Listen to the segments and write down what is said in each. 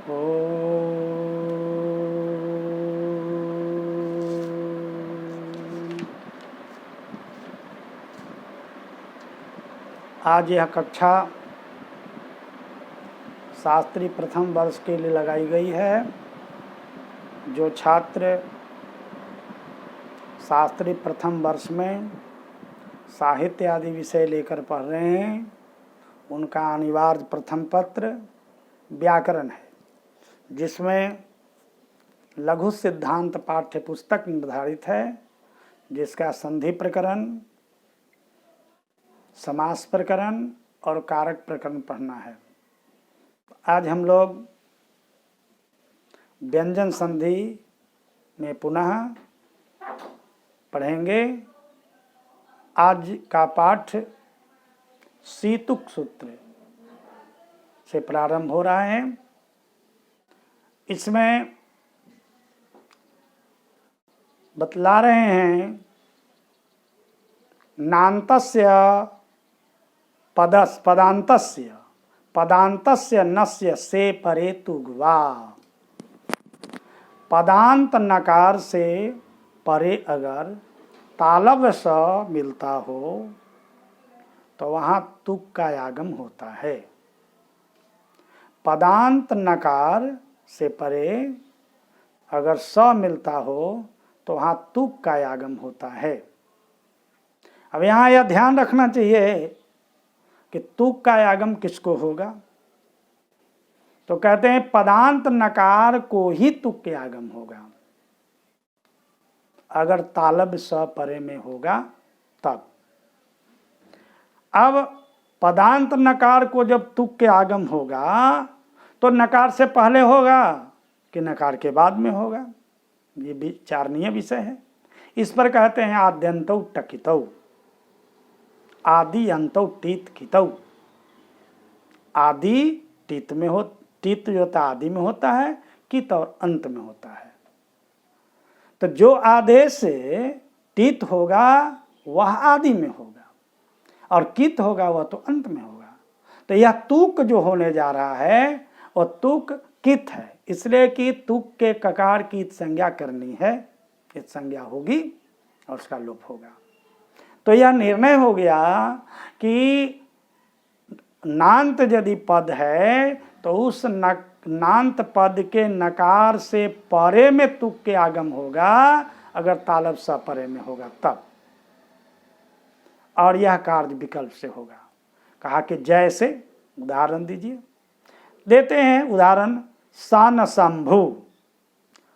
ओ आज यह कक्षा शास्त्री प्रथम वर्ष के लिए लगाई गई है। जो छात्र शास्त्री प्रथम वर्ष में साहित्य आदि विषय लेकर पढ़ रहे हैं, उनका अनिवार्य प्रथम पत्र व्याकरण है, जिसमें लघु सिद्धांत पाठ्य पुस्तक निर्धारित है, जिसका संधि प्रकरण, समास प्रकरण और कारक प्रकरण पढ़ना है। आज हम लोग व्यंजन संधि में पुनः पढ़ेंगे। आज का पाठ सीतुक सूत्र से प्रारंभ हो रहा है। इसमें बतला रहे हैं नान्तस्य पदान्तस्य नस्य से परे तुग्वा। पदांत नकार से परे अगर तालव्य स मिलता हो तो वहाँ तुक का आगम होता है। पदांत नकार से परे अगर स मिलता हो तो वहाँ तुक का आगम होता है। अब यहाँ यह ध्यान रखना चाहिए कि तुक का आगम किसको होगा। तो कहते हैं पदांत नकार को ही तुक के आगम होगा, अगर तालब स परे में होगा तब। अब पदांत नकार को जब तुक के आगम होगा तो नकार से पहले होगा कि नकार के बाद में होगा, ये विचारणीय विषय है। इस पर कहते हैं आद्यंतौ टकितौ, आदि अंतौ टीत कितौ। आदि टीत में हो, टीत जो होता है आदि में होता है, कित और अंत में होता है। तो जो आदेश से टीत होगा वह आदि में होगा और कित होगा वह तो अंत में होगा। तो यह तुक जो होने जा रहा है वह तुक कित है, इसलिए कि तुक के ककार की संज्ञा करनी है, इत संज्ञा होगी और उसका लोप होगा। तो यह निर्णय हो गया कि नांत यदि पद है तो उस नांत पद के नकार से परे में तुक के आगम होगा, अगर तालब स परे में होगा तब। और यह कार्य विकल्प से होगा। कहा कि जैसे, उदाहरण दीजिए। देते हैं उदाहरण सन शंभु।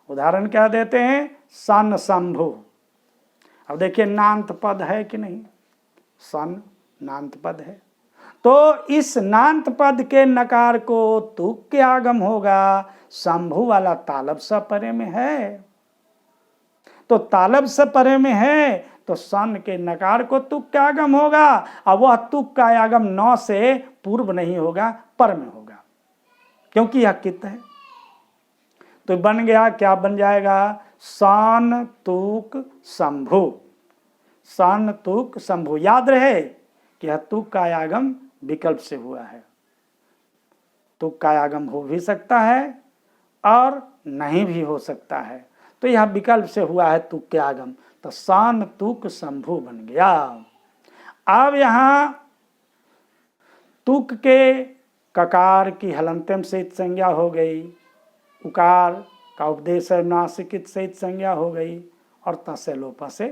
उदाहरण क्या देते हैं? सन शंभु। अब देखिए नांत पद है कि नहीं, सन नांत पद है, तो इस नांत पद के नकार को तुक के आगम होगा। शंभु वाला तालब स परे में है, तो तालब स परे में है तो सन के नकार को तुक का आगम होगा। अब वह तुक का आगम न से पूर्व नहीं होगा, पर में होगा, क्योंकि यह कित है। तो बन गया, क्या बन जाएगा? सन तुक शंभु। सन तुक शंभु। याद रहे कि यह तुक का आगम विकल्प से हुआ है। तुक का आगम हो भी सकता है और नहीं भी हो सकता है, तो यह विकल्प से हुआ है तुक के आगम, तो सन तुक शंभु बन गया। अब यहाँ तुक के ककार की हलंत्यम सहित संज्ञा हो गई, उकार का उपदेश नासिकित सहित संज्ञा हो गई और तस्य लोप से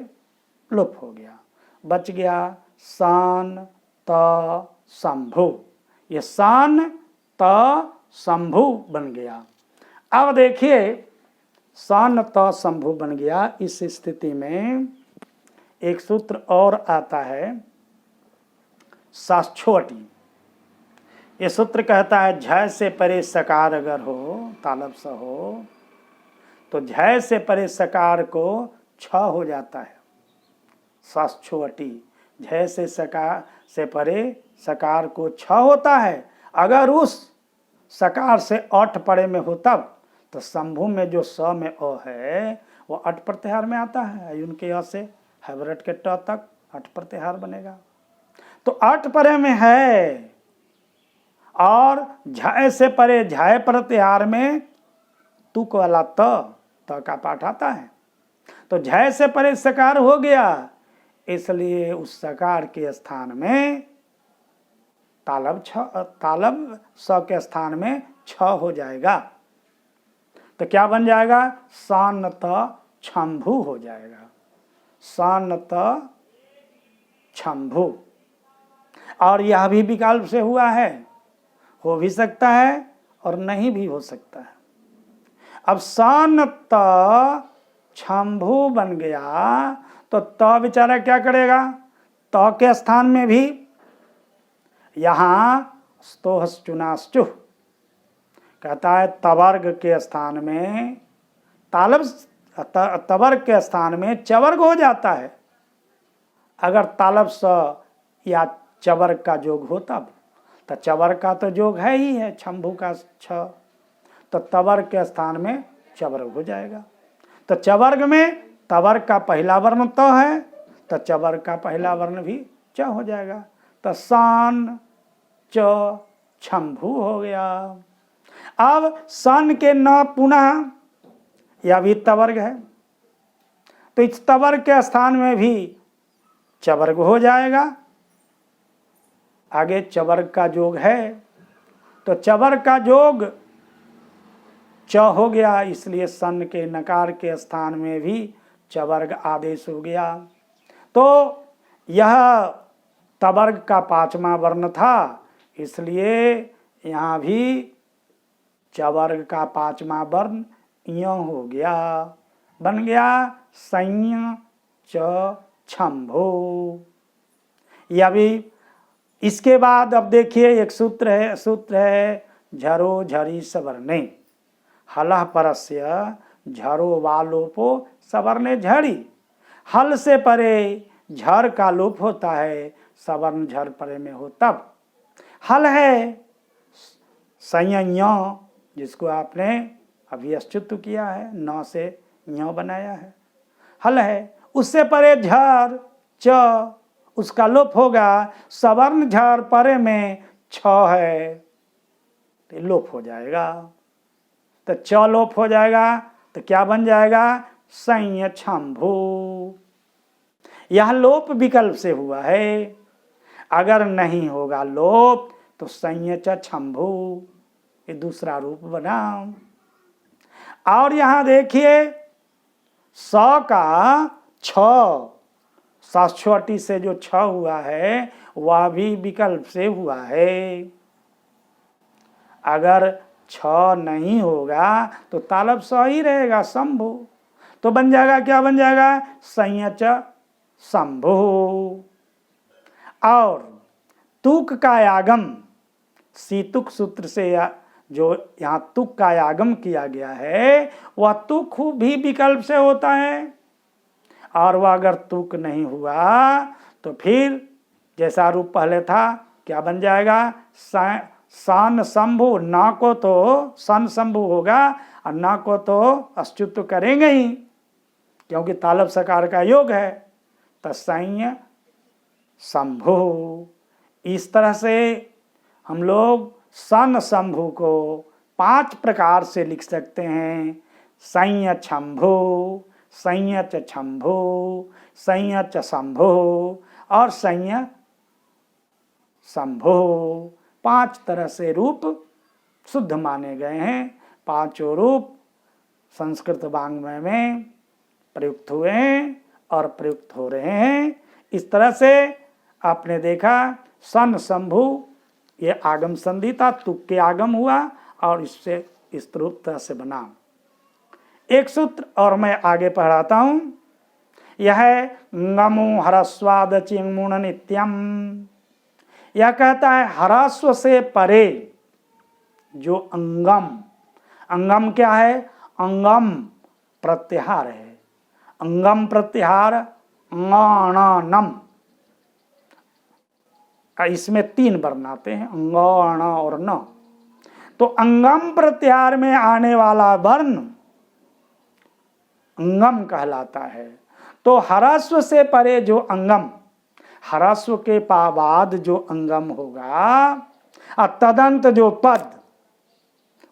लोप हो गया। बच गया सन त शंभु। ये सन त शंभु बन गया। अब देखिए सन त शंभु बन गया। इस स्थिति में एक सूत्र और आता है साक्षोटी। ये सूत्र कहता है झय से परे सकार अगर हो, तालब स हो, तो झय से परे सकार को छ हो जाता है। साक्षोटी, झय से सकार से परे सकार को छ होता है। अगर उस सकार से अठ परे में हो तब, तो शंभु में जो स में अ है वो अठ प्रत्याहार में आता है। उनके अ से हैबरट के ट तक अठ प्रत्याहार बनेगा। तो अठ परे में है और झय से परे झय प्रत्याहार में तुक वाला त का पाठ आता है। तो झय से परे सकार हो गया, इसलिए उस सकार के स्थान में तालब स के स्थान में छ हो जाएगा। तो क्या बन जाएगा? सानत छंभु हो जाएगा, सानत छंभु। और यह भी विकल्प से हुआ है, हो भी सकता है और नहीं भी हो सकता है। अब सानत छंभु बन गया तो त बेचारा क्या करेगा? त के स्थान में भी यहां स्तोहश्चुनाश्चुह कहता है, तवर्ग के स्थान में तालब तवर्ग के स्थान में चवर्ग हो जाता है। अगर तालब स या चवर्ग का योग हो तब, तो चवर्ग का तो योग है ही है छंभु का छ, तो तवर्ग के स्थान में चवर्ग हो जाएगा। तो चवर्ग में तवर्ग का पहला वर्ण त है, तो चवर्ग का पहला वर्ण भी च हो जाएगा। तो सान च छंभु हो गया। अब सन के न पुनः, यह भी तवर्ग है, तो इस तवर्ग के स्थान में भी चवर्ग हो जाएगा। आगे चवर्ग का योग है, तो चवर्ग का योग च हो गया, इसलिए सन के नकार के स्थान में भी चवर्ग आदेश हो गया। तो यह तवर्ग का पांचवा वर्ण था, इसलिए यहाँ भी चवर्ग का पांचवा वर्ण य हो गया, बन गया संय च छंभो। यह भी। इसके बाद अब देखिए एक सूत्र है झरो झरी सवर्णे हलः परस्य झरो वालोपो सवर्णे झड़ी। हल से परे झर का लोप होता है, सवर्ण झर परे में हो तब। हल है संय, जिसको आपने अभी अच्युत किया है, न से य बनाया है, हल है। उससे परे झर च, उसका लोप होगा, सवर्ण झर परे में छ है, तो लोप हो जाएगा। तो च लोप हो जाएगा, तो क्या बन जाएगा? संय छंभु। यह लोप विकल्प से हुआ है, अगर नहीं होगा लोप तो संय च छंभु, ये दूसरा रूप बना। और यहां देखिए स का छ, साक्षी से जो छ हुआ है वह भी विकल्प से हुआ है। अगर छ नहीं होगा तो तालब स ही रहेगा, शंभु। तो बन जाएगा, क्या बन जाएगा? संय च शंभु। और तुक का आगम सीतुक सूत्र से जो यहाँ तुक का आगम किया गया है, वह तुक भी विकल्प से होता है। और वह अगर तुक नहीं हुआ तो फिर जैसा रूप पहले था, क्या बन जाएगा? सन शंभु। ना को तो सन शंभु होगा और ना को तो अच्युत तो करेंगे ही, क्योंकि तालब सकार का योग है, तो संय शंभु। इस तरह से हम लोग सन शंभु को 5 प्रकार से लिख सकते हैं। संय छंभु, संय च छंभु, संय च शंभु और संय शंभु। 5 तरह से रूप शुद्ध माने गए हैं। 5 रूप संस्कृत वाङ्मय में प्रयुक्त हुए हैं और प्रयुक्त हो रहे हैं। इस तरह से आपने देखा सन शंभु, ये आगम संधि था, तुक के आगम हुआ और इससे इस रूप तरह से बना। एक सूत्र और मैं आगे पढ़ाता हूं। यह है ngमो हरस्वाद चिंगमुण नित्यम। यह कहता है हरस्व से परे जो अंगम, अंगम क्या है? अंगम प्रत्याहार है। अंगम प्रत्याहार अंगणनम, इसमें 3 वर्ण आते हैं, अंगण और न। तो अंगम प्रत्याहार में आने वाला वर्ण अंगम कहलाता है। तो हरस्व से परे जो अंगम, हरस्व के बाद जो अंगम होगा, और तदंत जो पद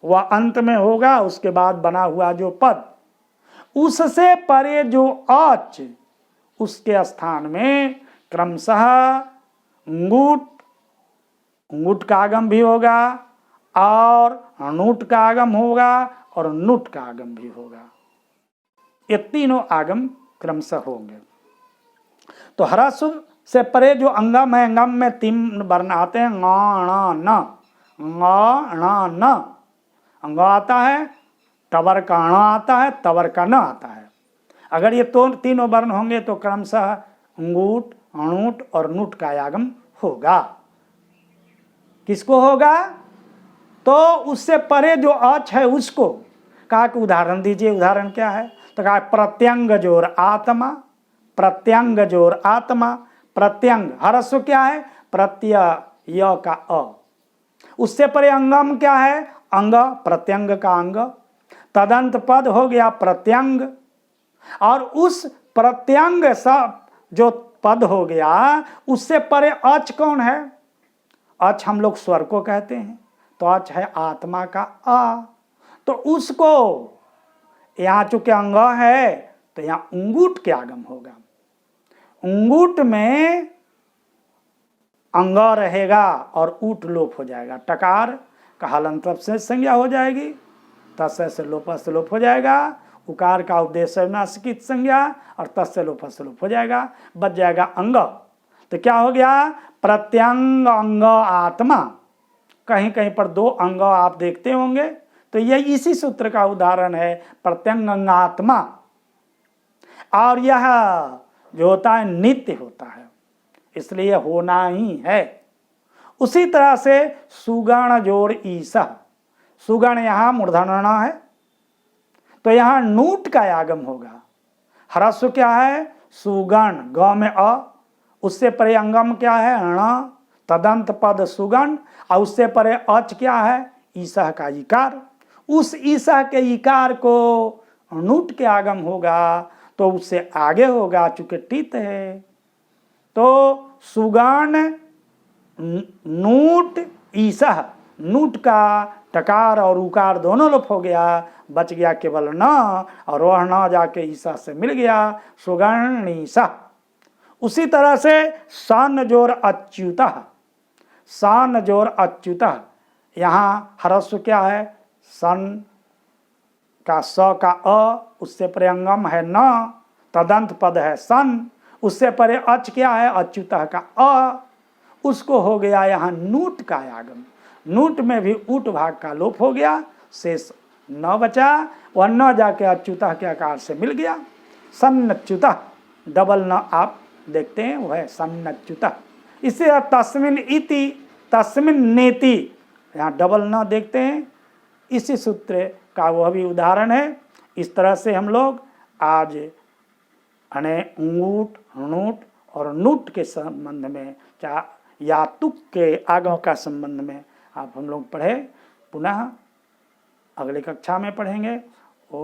वह अंत में होगा, उसके बाद बना हुआ जो पद, उससे परे जो अच, उसके स्थान में क्रमशः ङूट का आगम भी होगा और णूट का आगम होगा और नुट का आगम भी होगा। ये तीनों आगम क्रमशः होंगे। तो ह्रस्व से परे जो अंगम है, अंगम में 3 वर्ण आते हैं, ङ ण न। अंग आता है, टवर का ण आता है, तवर का न आता है। अगर ये तीनों वर्ण होंगे तो क्रमशः ङूट, अणूट और नुट का आगम होगा। किसको होगा? तो उससे परे जो अच है उसको। कहा कि उदाहरण दीजिए। उदाहरण क्या है? तो कहा प्रत्यंग जोर आत्मा, प्रत्यंग जोर आत्मा। प्रत्यंग ह्रस्व क्या है? प्रत्यय य का अ। उससे परे अंगम क्या है? अंग, प्रत्यंग का अंग। तदंत पद हो गया प्रत्यंग, और उस प्रत्यंग सब जो पद हो गया उससे परे अच कौन है? अच हम लोग स्वर को कहते हैं, तो अच है आत्मा का आ। तो उसको यहाँ चूंकि अंग है तो यहाँ ङूट के आगम होगा। ङूट में अंग रहेगा और ऊट लोप हो जाएगा। टकार का हलंत से संज्ञा हो जाएगी, तस्य से लोप से लोप हो जाएगा। उकार का उपदेश नासिकित संज्ञा और तस्य लोप से लोप हो जाएगा, बच जाएगा अंग। तो क्या हो गया? प्रत्यंग अंग आत्मा। कहीं कहीं पर 2 अंग आप देखते होंगे, तो यह इसी सूत्र का उदाहरण है, प्रत्यंग अंग आत्मा। और यह जो होता है नित्य होता है, इसलिए होना ही है। उसी तरह से सुगण जोड़ ईसा। सुगण यहाँ मूर्धन्य है, तो यहाँ नूट का आगम होगा। ह्रस्व क्या है? सुगण, ग में अ। उससे परे अंगम क्या है? ण। तदंत पद सुगण, और उससे परे अच क्या है? ईसा का इकार। उस ईसा के इकार को नूट के आगम होगा, तो उससे आगे होगा, चूंकि टित है। तो सुगण नूट ईसा। नूट का टकार और उकार दोनों लोप हो गया, बच गया केवल न, और वह न जाके ईसा से मिल गया, सुगण ईसा। उसी तरह से सन जोर अच्युता। सन जोर अच्युता, यहाँ ह्रस्व क्या है? सन का स का अ, उससे परे अंगम है न, तदंत पद है सन, उससे परे अच क्या है? अच्युता का अ। उसको हो गया यहाँ नूट का आगम। नूट में भी ऊट भाग का लोप हो गया, शेष न बचा, वह न जाके अच्युता के आकार से मिल गया, सन्नच्युता। डबल न आप देखते हैं, वह है सन्नच्युता। इससे तस्मिन इति, तस्मिन नेति, यहाँ डबल न देखते हैं, इसी सूत्र का वह भी उदाहरण है। इस तरह से हम लोग आज ङूट, णूट और नूट के संबंध में, क्या या तुक के आगम का संबंध में आप हम लोग पढ़े। पुनः अगले कक्षा में पढ़ेंगे। ओ